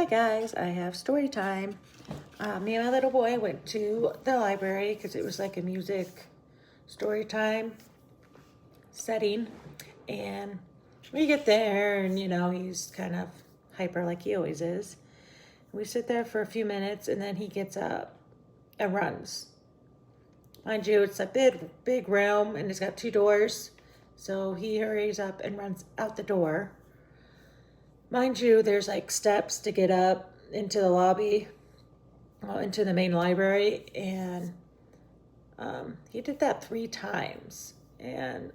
Hi guys, I have story time. Me and my little boy went to the library because it was like a music story time setting. And we get there and he's kind of hyper like he always is. We sit there for a few minutes and then he gets up and runs. Mind you, it's a big room and it's got 2 doors. So he hurries up and runs out the door. Mind you, there's like steps to get up into the lobby, into the main library, and he did that 3 times. And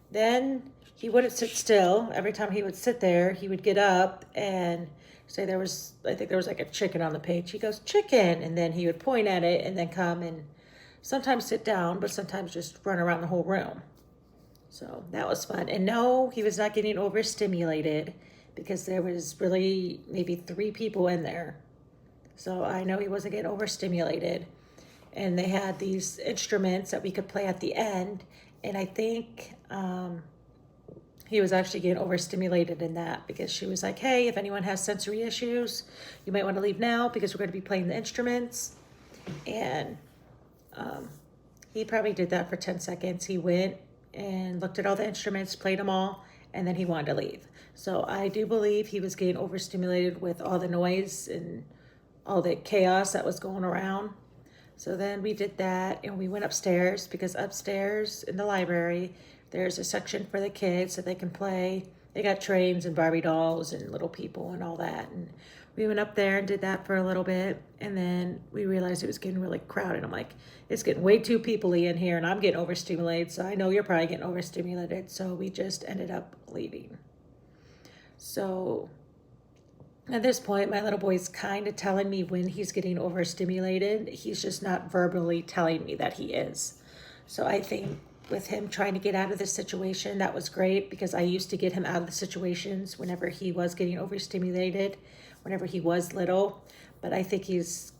then he wouldn't sit still. Every time he would sit there, he would get up and say I think there was like a chicken on the page. He goes, chicken, and then he would point at it and then come and sometimes sit down, but sometimes just run around the whole room. So that was fun. And no, he was not getting overstimulated because there was really maybe 3 people in there. So I know he wasn't getting overstimulated. And they had these instruments that we could play at the end. And I think he was actually getting overstimulated in that because she was like, hey, if anyone has sensory issues, you might want to leave now because we're going to be playing the instruments. And he probably did that for 10 seconds. He went and looked at all the instruments, played them all, and then he wanted to leave. So I do believe he was getting overstimulated with all the noise and all the chaos that was going around. So then we did that and we went upstairs because upstairs in the library, there's a section for the kids so they can play. They got trains and Barbie dolls and little people and all that. And we went up there and did that for a little bit. And then we realized it was getting really crowded. I'm like, it's getting way too people-y in here and I'm getting overstimulated. So I know you're probably getting overstimulated. So we just ended up leaving. So at this point, my little boy's kind of telling me when he's getting overstimulated. He's just not verbally telling me that he is. So I think with him trying to get out of this situation, that was great because I used to get him out of the situations whenever he was getting overstimulated, whenever he was little. But I think he's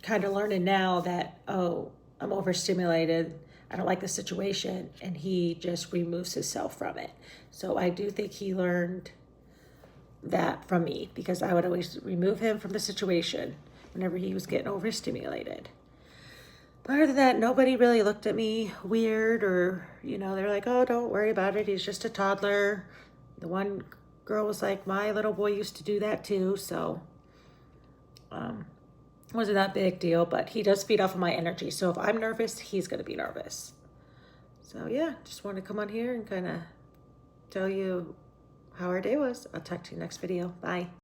kind of learning now that, oh, I'm overstimulated. I don't like the situation. And he just removes himself from it. So I do think he learned that from me because I would always remove him from the situation whenever he was getting overstimulated. But other than that, nobody really looked at me weird or, they're like, oh, don't worry about it. He's just a toddler. The one girl was like, my little boy used to do that too. So it wasn't that big deal, but he does feed off of my energy. So if I'm nervous, he's going to be nervous. So yeah, just wanted to come on here and kind of tell you how our day was. I'll talk to you next video. Bye.